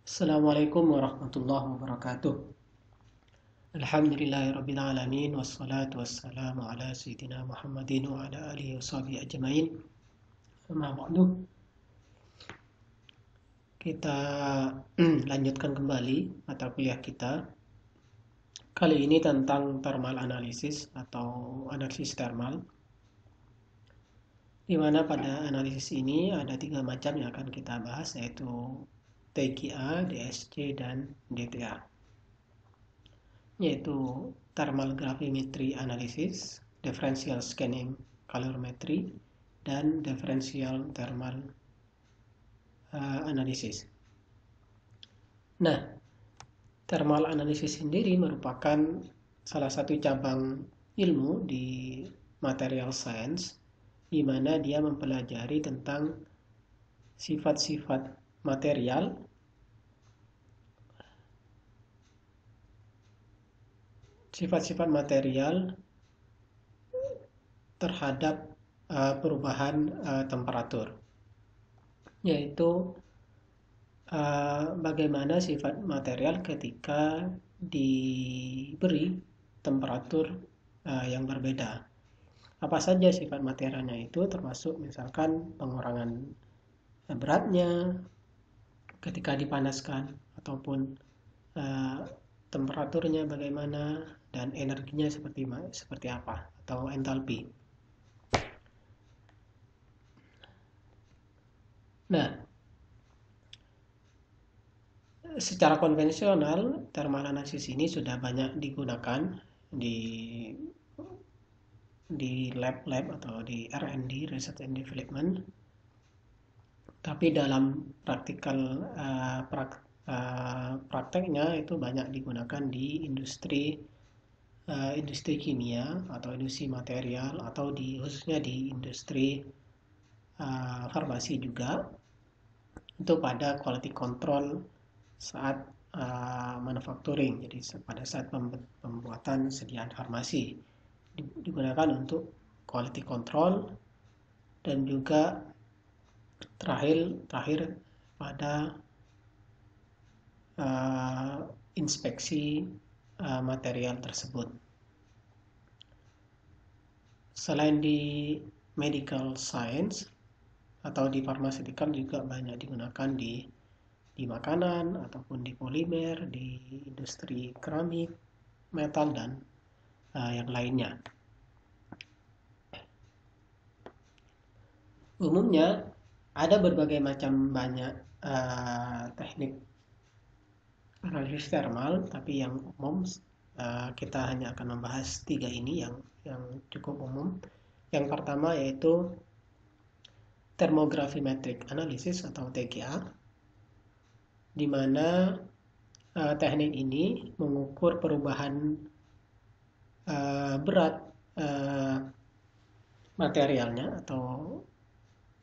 Assalamualaikum warahmatullahi wabarakatuh. Alhamdulillahirabbil alamin wassalatu wassalamu ala sayyidina Muhammadin wa ala alihi washabihi ajmain. Amma ba'du. Kita lanjutkan kembali mata kuliah kita. Kali ini tentang thermal analysis atau analisis thermal. Di mana pada analisis ini ada 3 macam yang akan kita bahas, yaitu TGA, DSC, dan DTA. Yaitu thermal gravimetry analysis, differential scanning calorimetry, dan differential thermal analysis. Nah, thermal analysis sendiri merupakan salah satu cabang ilmu di material science, di mana dia mempelajari tentang sifat-sifat material terhadap perubahan temperatur, yaitu bagaimana sifat material ketika diberi temperatur yang berbeda. Apa saja sifat materialnya itu, termasuk misalkan pengurangan beratnya ketika dipanaskan, ataupun temperaturnya bagaimana, dan energinya seperti apa, atau entalpi. Nah, secara konvensional thermal analysis ini sudah banyak digunakan di lab atau di R&D, Research and Development. Tapi dalam prakteknya itu banyak digunakan di industri kimia atau industri material, atau khususnya di industri farmasi juga, itu pada quality control saat manufacturing. Jadi pada saat pembuatan sediaan farmasi digunakan untuk quality control, dan juga terakhir pada inspeksi material tersebut. Selain di medical science atau di pharmaceutical, juga banyak digunakan di makanan ataupun di polimer, di industri keramik, metal, dan yang lainnya. Umumnya ada berbagai macam teknik analisis thermal, tapi yang umum kita hanya akan membahas 3 ini yang cukup umum. Yang pertama yaitu thermogravimetric analysis atau TGA, di mana teknik ini mengukur perubahan berat materialnya atau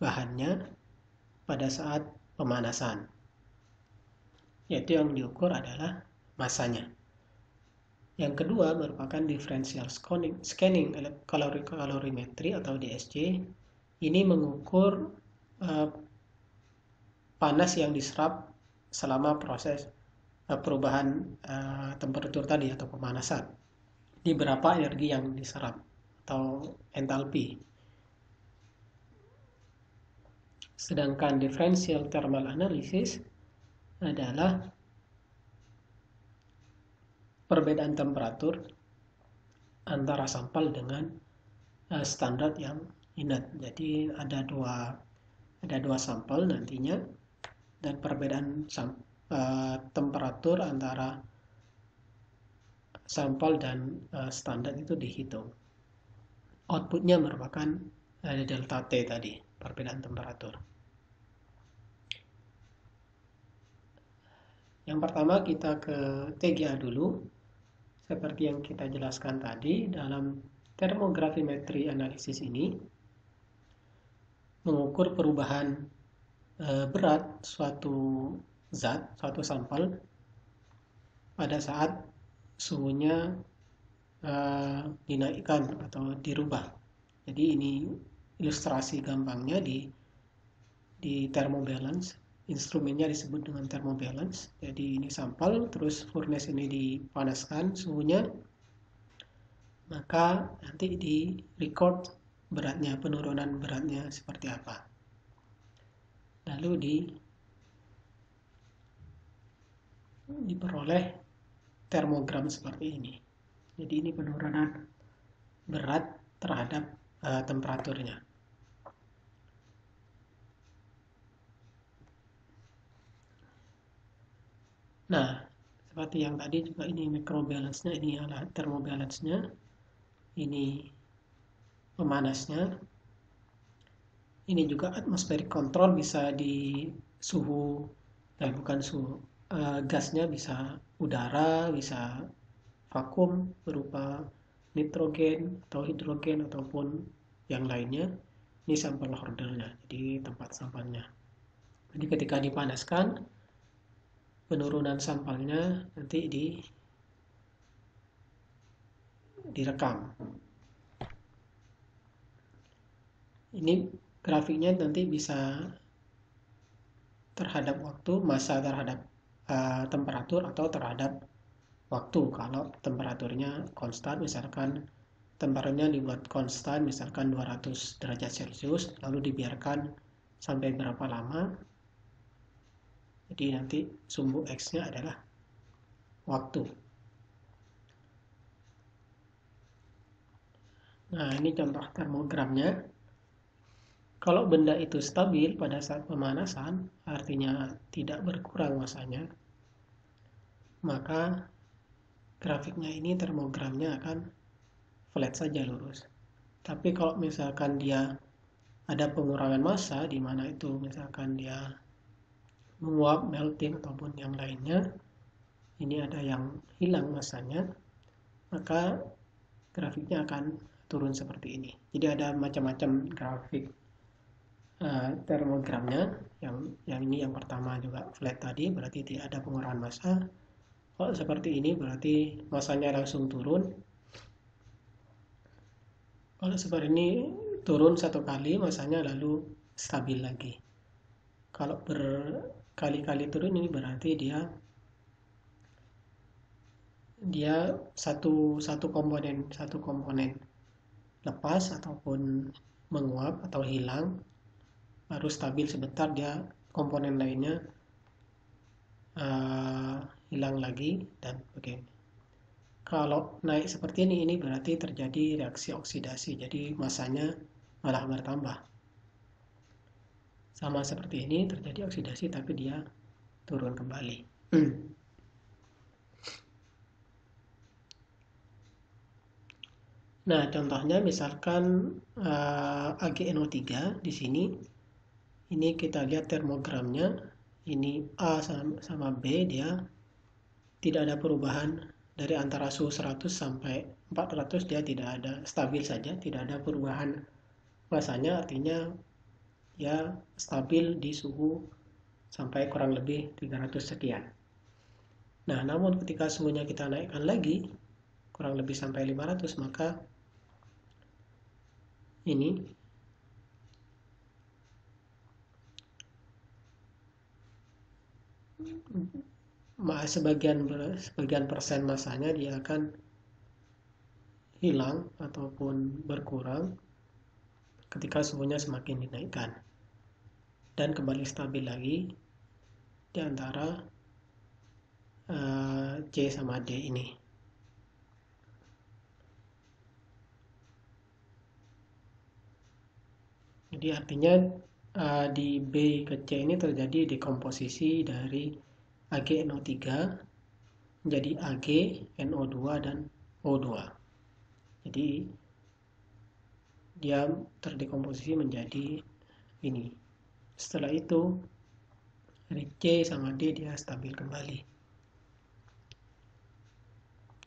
bahannya pada saat pemanasan, yaitu yang diukur adalah masanya. Yang kedua merupakan differential scanning calorimetry atau DSC. Ini mengukur panas yang diserap selama proses perubahan temperatur tadi atau pemanasan, di berapa energi yang diserap atau entalpi. Sedangkan differential thermal analysis adalah perbedaan temperatur antara sampel dengan standar yang inert. Jadi ada dua sampel nantinya, dan perbedaan temperatur antara sampel dan standar itu dihitung. Outputnya merupakan delta T tadi, perbedaan temperatur. Yang pertama kita ke TGA dulu. Seperti yang kita jelaskan tadi, dalam thermogravimetry analisis ini mengukur perubahan berat suatu zat, suatu sampel pada saat suhunya dinaikkan atau dirubah. Jadi ini ilustrasi gampangnya di thermobalance instrumennya disebut dengan thermobalance. Jadi ini sampel, terus furnace ini dipanaskan suhunya, maka nanti di record beratnya, penurunan beratnya seperti apa. Lalu diperoleh termogram seperti ini. Jadi ini penurunan berat terhadap temperaturnya. Nah, seperti yang tadi juga ini microbalance-nya, ini adalah thermobalance-nya, ini pemanasnya. Ini juga atmospheric control, bisa di suhu, bukan suhu, gasnya bisa udara, bisa vakum berupa nitrogen atau hidrogen ataupun yang lainnya. Ini sampel holdernya, jadi tempat sampelnya. Jadi ketika dipanaskan, penurunan sampelnya nanti direkam. Ini grafiknya nanti bisa terhadap waktu, masa terhadap temperatur, atau terhadap waktu. Kalau temperaturnya konstan, misalkan temperaturnya dibuat konstan, misalkan 200 derajat Celcius, lalu dibiarkan sampai berapa lama. Jadi nanti sumbu X-nya adalah waktu. Nah, ini contoh termogramnya. Kalau benda itu stabil pada saat pemanasan, artinya tidak berkurang masanya, maka grafiknya ini, termogramnya akan flat saja, lurus. Tapi kalau misalkan dia ada pengurangan massa, di mana itu misalkan dia menguap, melting, ataupun yang lainnya, ini ada yang hilang massanya, maka grafiknya akan turun seperti ini. Jadi ada macam-macam grafik termogramnya. Yang ini yang pertama juga flat tadi, berarti tidak ada pengurangan massa. Kalau seperti ini berarti massanya langsung turun. Kalau seperti ini turun satu kali massanya, lalu stabil lagi. Kalau berkali-kali turun, ini berarti dia satu komponen lepas ataupun menguap atau hilang, baru stabil sebentar, dia komponen lainnya hilang lagi, dan begini. Kalau naik seperti ini berarti terjadi reaksi oksidasi, jadi massanya malah bertambah. Sama seperti ini, terjadi oksidasi tapi dia turun kembali. Nah, contohnya misalkan AgNO3 di sini. Ini kita lihat termogramnya. Ini A sama B, dia tidak ada perubahan dari antara suhu 100 sampai 400, dia tidak ada, stabil saja, tidak ada perubahan masanya, artinya ya stabil di suhu sampai kurang lebih 300 sekian. Nah, namun ketika suhunya kita naikkan lagi kurang lebih sampai 500, maka ini sebagian persen masanya dia akan hilang ataupun berkurang ketika suhunya semakin dinaikkan, dan kembali stabil lagi di antara C sama D ini. Jadi artinya di B ke C ini terjadi dekomposisi dari AgNO3 menjadi Ag, NO2, dan O2. Jadi dia terdekomposisi menjadi ini. Setelah itu dari C sama D dia stabil kembali.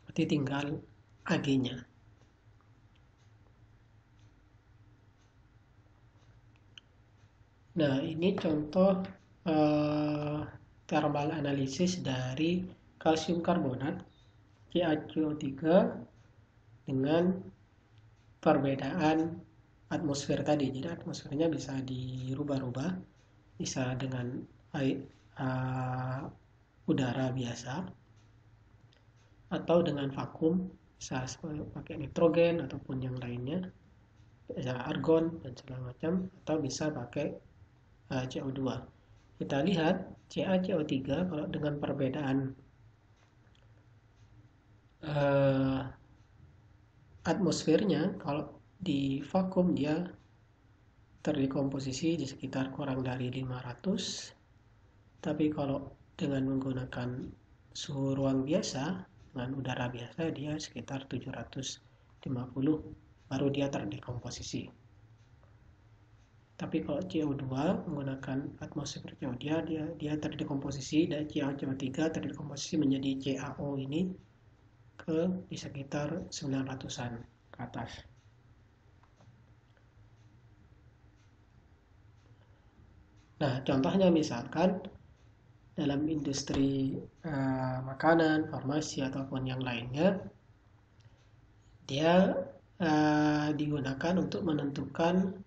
Berarti tinggal Ag-nya. Nah, ini contoh thermal analisis dari kalsium karbonat CaCO3 dengan perbedaan atmosfer tadi. Jadi atmosfernya bisa dirubah-rubah, bisa dengan udara biasa, atau dengan vakum, bisa pakai nitrogen ataupun yang lainnya, bisa argon dan segala macam, atau bisa pakai CO2. Kita lihat Ca CO3 kalau dengan perbedaan atmosfernya, kalau di vakum dia terdekomposisi di sekitar kurang dari 500, tapi kalau dengan menggunakan suhu ruang biasa, dengan udara biasa, dia sekitar 750 baru dia terdekomposisi. Tapi kalau CO2 menggunakan atmosfer dia terdekomposisi, dan CO3 terdekomposisi menjadi CaO ini di sekitar 900-an ke atas. Nah, contohnya misalkan dalam industri makanan, farmasi, ataupun yang lainnya, dia digunakan untuk menentukan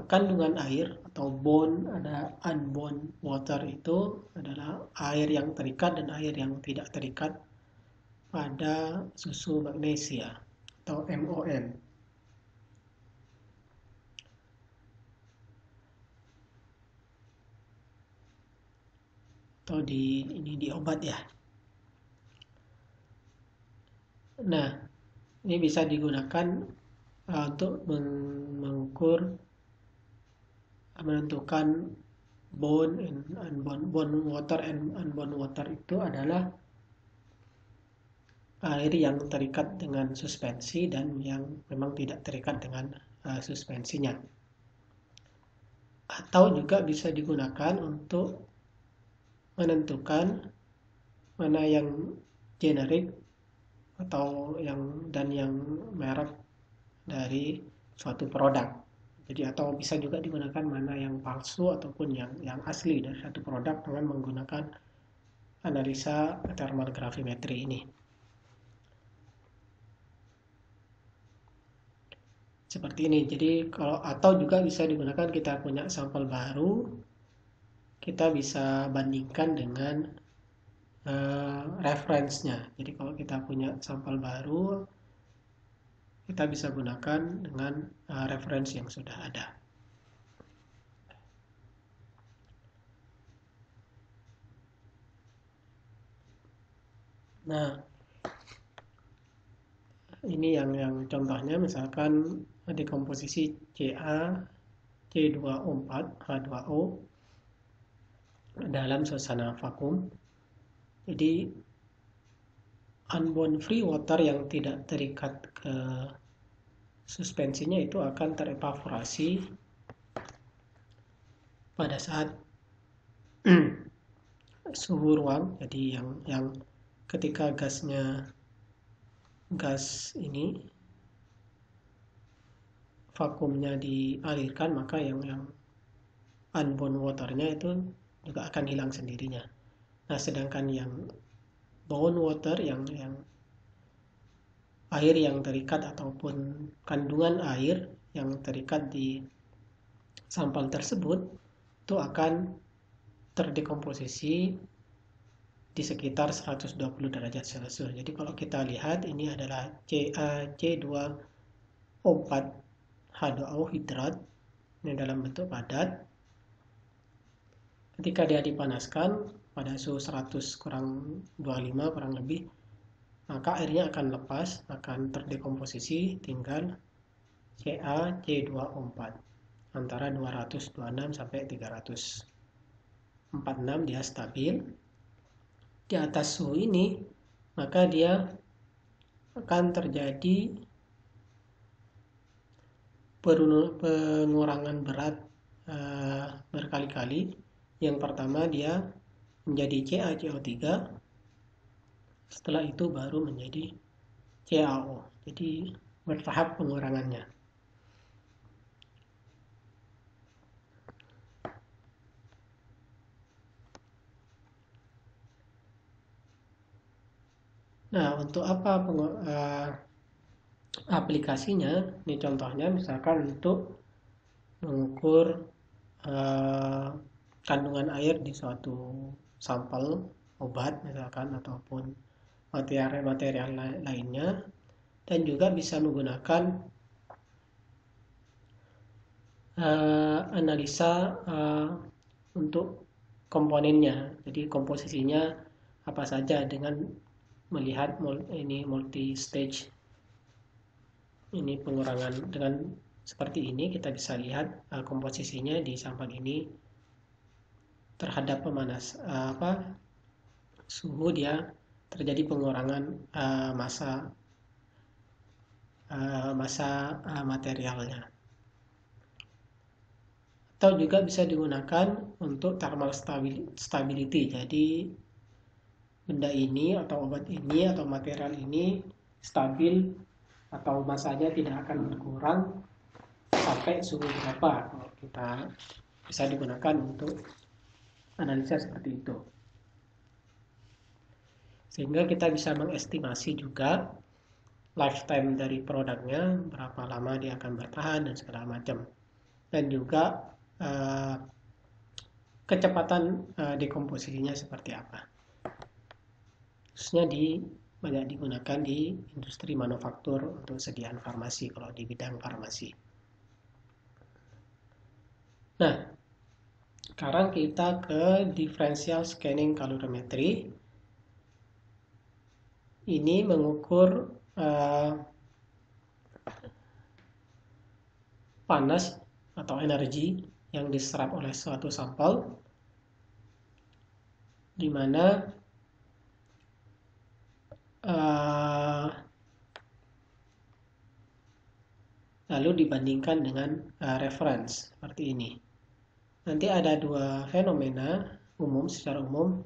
kandungan air atau bond. Ada unbound water, itu adalah air yang terikat dan air yang tidak terikat pada susu magnesia atau MOM. Atau ini di obat ya. Nah, ini bisa digunakan untuk mengukur, menentukan bond water and unbound water itu adalah air yang terikat dengan suspensi dan yang memang tidak terikat dengan suspensinya. Atau juga bisa digunakan untuk menentukan mana yang generik atau yang merek dari suatu produk. Jadi atau bisa juga digunakan mana yang palsu ataupun yang asli dari satu produk dengan menggunakan analisa thermal gravimetri ini. Seperti ini. Jadi atau juga bisa digunakan, kita punya sampel baru, kita bisa bandingkan dengan reference-nya. Jadi kalau kita punya sampel baru, kita bisa gunakan dengan reference yang sudah ada. Nah, ini yang contohnya, misalkan dekomposisi Ca C2O4 H2O dalam suasana vakum. Jadi unbound free water yang tidak terikat ke suspensinya itu akan terevaporasi pada saat suhu ruang. Jadi yang ketika gas ini vakumnya dialirkan, maka yang unbound waternya itu juga akan hilang sendirinya. Nah, sedangkan yang bound water, yang air yang terikat ataupun kandungan air yang terikat di sampel tersebut, itu akan terdekomposisi di sekitar 120 derajat Celcius. Jadi kalau kita lihat, ini adalah C2O4 H2O hidrat, ini dalam bentuk padat. Ketika dia dipanaskan pada suhu 100 kurang 25 kurang lebih, maka airnya akan lepas, akan terdekomposisi, tinggal CaC2O4 antara 226 sampai 346, dia stabil di atas suhu ini. Maka dia akan terjadi pengurangan berat berkali-kali. Yang pertama dia menjadi CaCO3, setelah itu baru menjadi CaO. Jadi bertahap pengurangannya. Nah, untuk apa aplikasinya? Ini contohnya misalkan untuk mengukur kandungan air di suatu sampel obat misalkan ataupun material-material lainnya, dan juga bisa menggunakan analisa untuk komponennya, jadi komposisinya apa saja dengan melihat ini multi stage ini pengurangan. Dengan seperti ini kita bisa lihat komposisinya di sampel ini terhadap suhu dia terjadi pengurangan massa materialnya. Atau juga bisa digunakan untuk thermal stability. Jadi benda ini atau obat ini atau material ini stabil atau massanya tidak akan berkurang sampai suhu berapa. Kita bisa digunakan untuk analisa seperti itu. Sehingga kita bisa mengestimasi juga lifetime dari produknya, berapa lama dia akan bertahan dan segala macam. Dan juga kecepatan dekomposisinya seperti apa. Khususnya banyak digunakan di industri manufaktur untuk sediaan farmasi kalau di bidang farmasi. Nah, sekarang kita ke differential scanning calorimetry. Ini mengukur panas atau energi yang diserap oleh suatu sampel, di mana lalu dibandingkan dengan reference seperti ini. Nanti ada dua fenomena secara umum.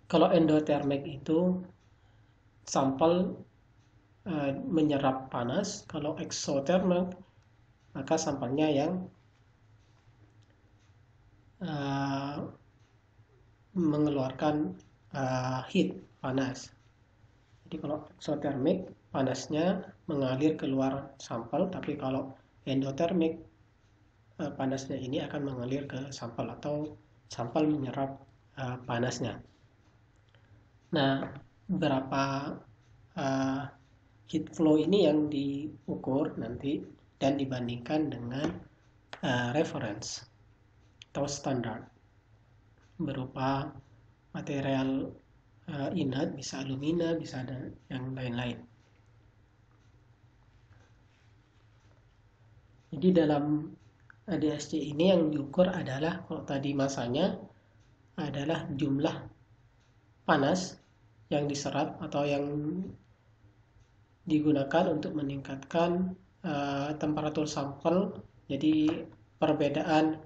Kalau endothermic itu sampel menyerap panas, kalau exothermic maka sampelnya yang mengeluarkan heat, panas. Jadi kalau exothermic panasnya mengalir keluar sampel, tapi kalau endothermic panasnya ini akan mengalir ke sampel atau sampel menyerap panasnya. Nah, berapa heat flow ini yang diukur nanti dan dibandingkan dengan reference atau standar berupa material inert, bisa alumina, bisa ada yang lain-lain. Jadi dalam DSC ini yang diukur adalah, kalau tadi masanya adalah jumlah panas yang diserap atau yang digunakan untuk meningkatkan temperatur sampel. Jadi perbedaan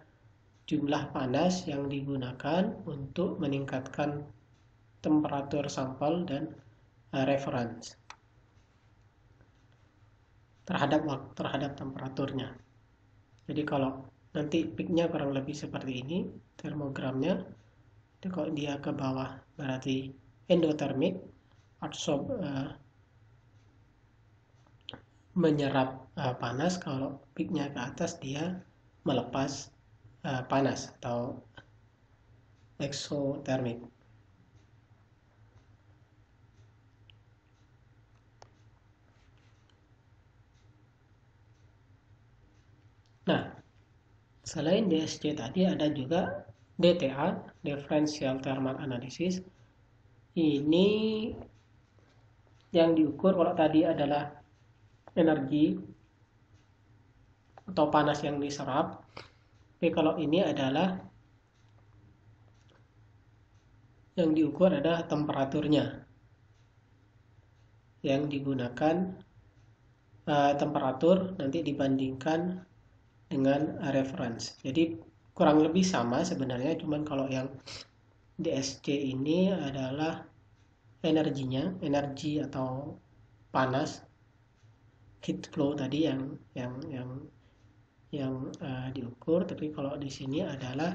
jumlah panas yang digunakan untuk meningkatkan temperatur sampel dan reference terhadap temperaturnya. Jadi kalau nanti peaknya kurang lebih seperti ini termogramnya, jadi kalau dia ke bawah berarti endothermic, menyerap panas. Kalau peaknya ke atas dia melepas panas atau exothermic. Nah, selain DSC tadi ada juga DTA, Differential Thermal Analysis. Ini yang diukur, kalau tadi adalah energi atau panas yang diserap, tapi kalau ini adalah yang diukur adalah temperaturnya. Yang digunakan temperatur nanti dibandingkan dengan reference. Jadi kurang lebih sama sebenarnya, cuman kalau yang DSC ini adalah energinya, energi atau panas, heat flow tadi yang diukur, tapi kalau di sini adalah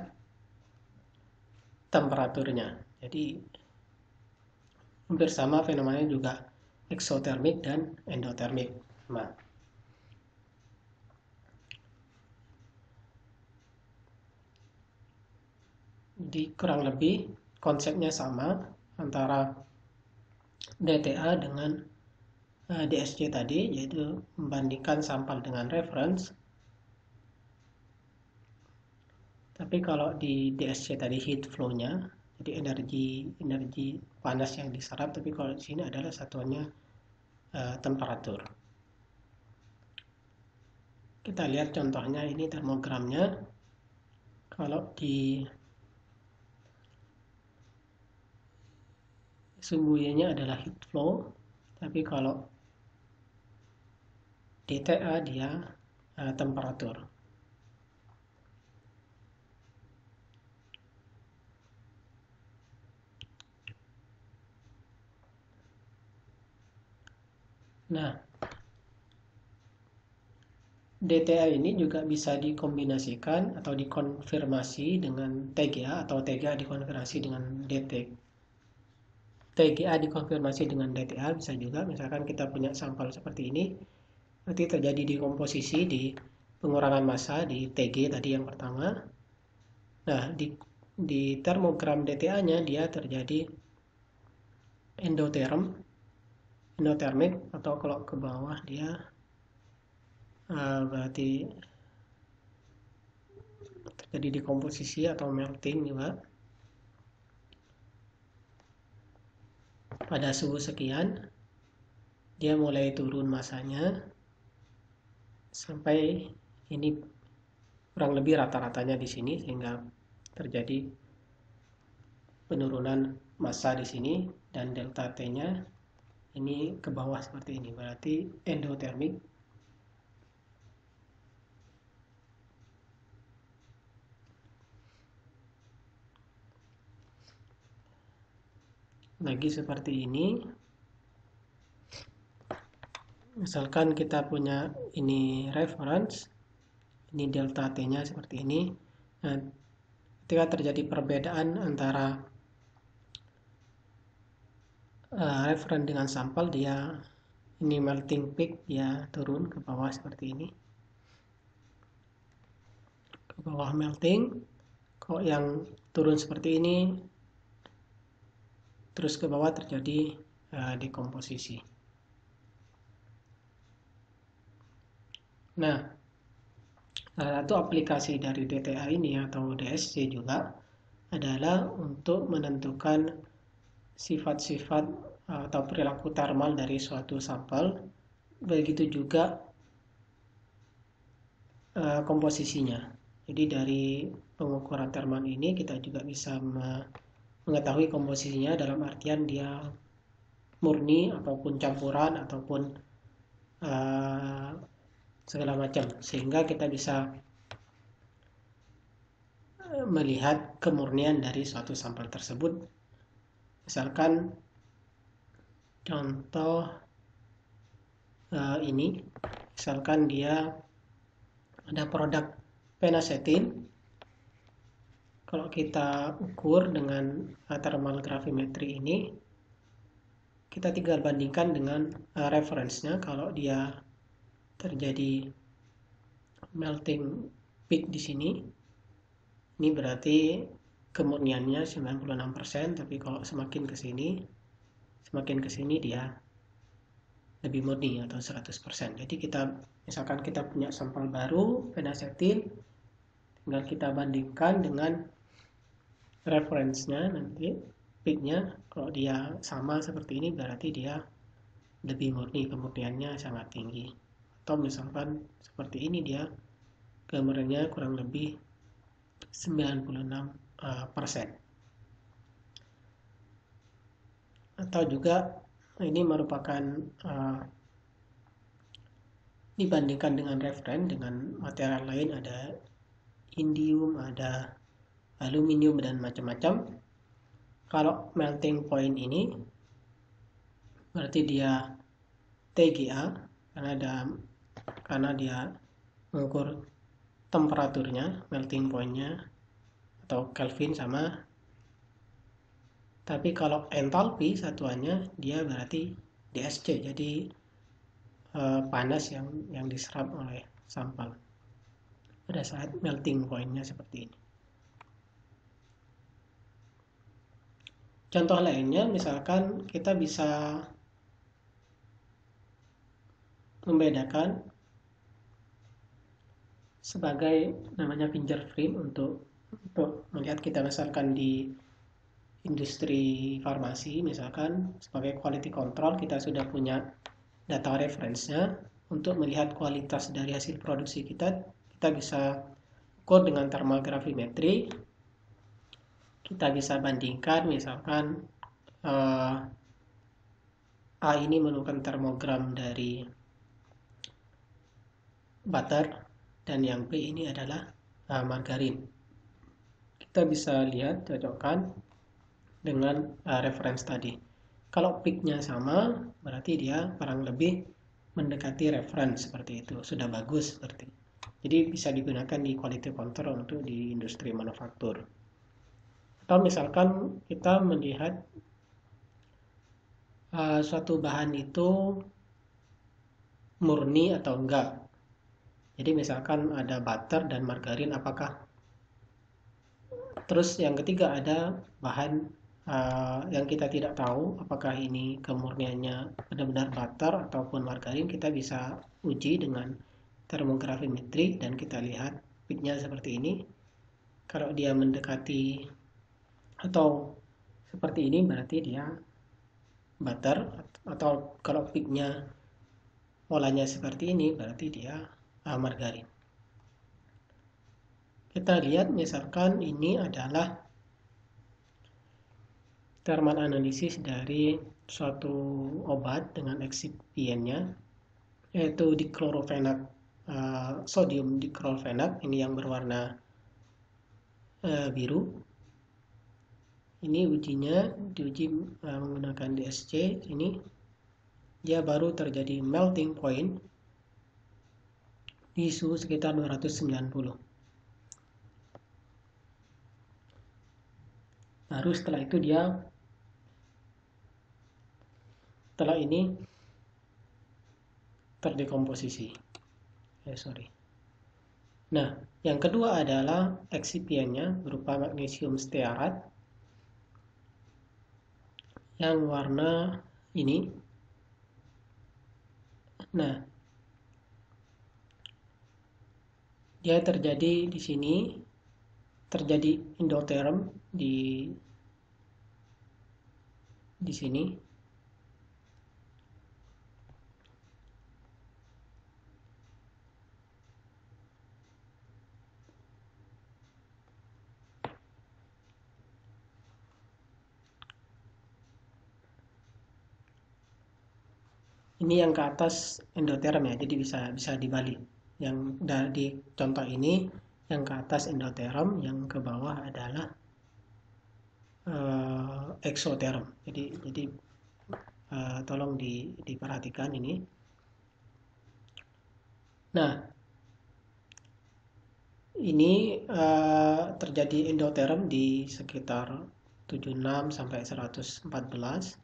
temperaturnya. Jadi hampir sama fenomenanya juga exothermic dan endothermic. Jadi kurang lebih konsepnya sama antara DTA dengan DSC tadi, yaitu membandingkan sampel dengan reference. Tapi kalau di DSC tadi heat flow-nya, jadi energi panas yang diserap, tapi kalau di sini adalah satuannya temperatur. Kita lihat contohnya, ini termogramnya. Kalau di sumbunya adalah heat flow, tapi kalau DTA dia temperatur. Nah, DTA ini juga bisa dikombinasikan atau dikonfirmasi dengan TGA, atau TGA dikonfirmasi dengan TGA dikonfirmasi dengan DTA. Bisa juga, misalkan kita punya sampel seperti ini, nanti terjadi dekomposisi di pengurangan massa di TG tadi yang pertama. Nah, di termogram DTA-nya dia terjadi endotermic, atau kalau ke bawah dia berarti terjadi dekomposisi atau melting juga pada suhu sekian. Dia mulai turun masanya sampai ini kurang lebih rata-ratanya di sini, sehingga terjadi penurunan massa di sini, dan delta T-nya ini ke bawah seperti ini, berarti endotermic. Lagi seperti ini, misalkan kita punya ini reference, ini delta T-nya seperti ini. Nah, ketika terjadi perbedaan antara reference dengan sampel, dia ini melting peak, dia turun ke bawah seperti ini, ke bawah melting. Kok yang turun seperti ini, terus ke bawah terjadi dekomposisi. Nah, salah satu aplikasi dari DTA ini atau DSC juga adalah untuk menentukan sifat-sifat atau perilaku thermal dari suatu sampel. Begitu juga komposisinya. Jadi dari pengukuran thermal ini kita juga bisa mengetahui komposisinya, dalam artian dia murni ataupun campuran ataupun segala macam, sehingga kita bisa melihat kemurnian dari suatu sampel tersebut. Misalkan contoh ini, misalkan dia ada produk phenacetin. Kalau kita ukur dengan thermal gravimetri ini, kita tinggal bandingkan dengan reference-nya. Kalau dia terjadi melting peak di sini, ini berarti kemurniannya 96%, tapi kalau semakin ke sini dia lebih murni atau 100%. Jadi misalkan kita punya sampel baru phenacetin, tinggal kita bandingkan dengan reference-nya, nanti peak-nya kalau dia sama seperti ini berarti dia lebih murni, kemurniannya sangat tinggi. Atau misalkan seperti ini, dia kemurniannya kurang lebih 96%. Atau juga ini merupakan dibandingkan dengan referen dengan material lain, ada indium, ada aluminium, dan macam-macam. Kalau melting point ini berarti dia TGA, karena dia mengukur temperaturnya, melting point-nya atau Kelvin sama. Tapi kalau enthalpy satuannya, dia berarti DSC, jadi panas yang diserap oleh sampel pada saat melting point-nya seperti ini. Contoh lainnya, misalkan kita bisa membedakan sebagai namanya fingerprint untuk melihat kita misalkan di industri farmasi, misalkan sebagai quality control kita sudah punya data reference-nya untuk melihat kualitas dari hasil produksi kita. Kita bisa ukur dengan thermal gravimetry. Kita bisa bandingkan misalkan A ini menemukan termogram dari butter dan yang B ini adalah margarin. Kita bisa lihat, cocokkan dengan reference tadi. Kalau peak-nya sama, berarti dia kurang lebih mendekati reference seperti itu. Sudah bagus seperti itu. Jadi bisa digunakan di quality control untuk di industri manufaktur. Atau misalkan kita melihat suatu bahan itu murni atau enggak. Jadi misalkan ada butter dan margarin, apakah. Terus yang ketiga ada bahan yang kita tidak tahu apakah ini kemurniannya benar-benar butter ataupun margarin. Kita bisa uji dengan termogravimetri dan kita lihat peak-nya seperti ini. Kalau dia mendekati atau seperti ini berarti dia butter, atau kalau peak-nya polanya seperti ini berarti dia margarin. Kita lihat misalkan ini adalah thermal analisis dari suatu obat dengan excipientnya, yaitu diclorofenac, sodium diclorofenac, ini yang berwarna biru. Ini ujinya diuji menggunakan DSC. Ini dia baru terjadi melting point di suhu sekitar 290. Baru setelah itu dia setelah ini terdekomposisi. Nah, yang kedua adalah excipientnya berupa magnesium stearat yang warna ini. Nah, dia terjadi di sini, terjadi endotherm di sini. Ini yang ke atas endotherm ya, jadi bisa dibalik. Yang di contoh ini yang ke atas endotherm, yang ke bawah adalah exotherm. Jadi tolong diperhatikan ini. Nah, ini terjadi endotherm di sekitar 76 sampai 114.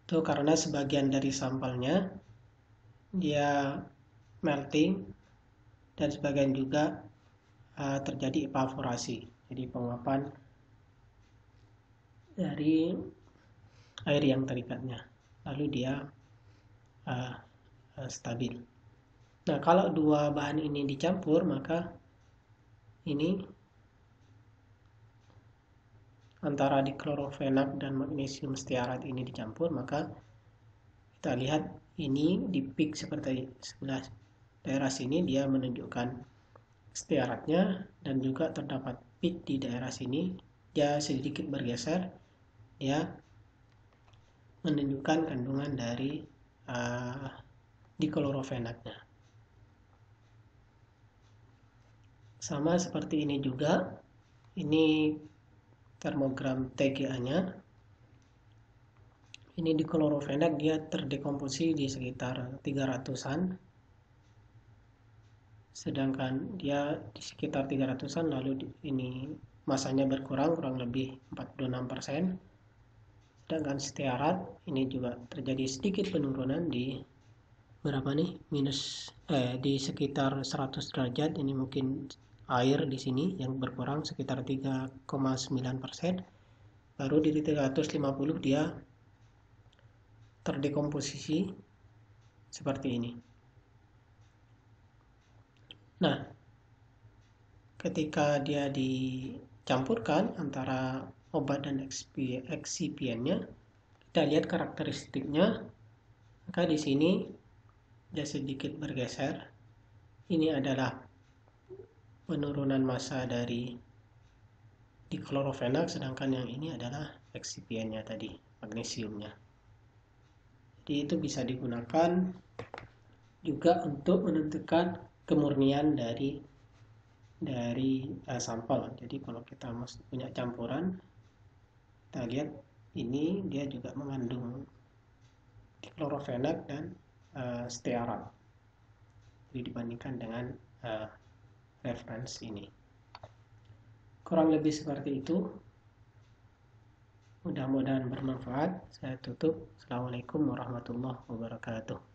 Itu karena sebagian dari sampelnya dia melting dan sebagian juga terjadi evaporasi. Jadi penguapan dari air yang terikatnya. Lalu dia stabil. Nah, kalau dua bahan ini dicampur, maka ini antara diclorofenac dan magnesium stearat ini dicampur, maka kita lihat ini di peak seperti sebelah daerah sini dia menunjukkan stearatnya, dan juga terdapat peak di daerah sini, dia sedikit bergeser, dia menunjukkan kandungan dari diclorofenacnya. Sama seperti ini juga, ini termogram TGA-nya. Ini diclorofenac, dia terdekomposisi di sekitar 300-an. Sedangkan dia di sekitar 300-an, lalu ini masanya berkurang kurang lebih 46%. Sedangkan stearat ini juga terjadi sedikit penurunan di berapa nih, di sekitar 100 derajat. Ini mungkin air di sini yang berkurang sekitar 3,9%. Baru di 350 dia terdekomposisi seperti ini. Nah, ketika dia dicampurkan antara obat dan excipientnya, kita lihat karakteristiknya. Maka di sini dia sedikit bergeser. Ini adalah penurunan massa dari diklorofenak, sedangkan yang ini adalah excipientnya tadi, magnesiumnya. Jadi itu bisa digunakan juga untuk menentukan kemurnian dari sampel. Jadi kalau kita punya campuran, kita lihat ini dia juga mengandung diklorofenak dan stearat. Jadi dibandingkan dengan reference ini. Kurang lebih seperti itu. Mudah-mudahan bermanfaat. Saya tutup. Assalamualaikum warahmatullahi wabarakatuh.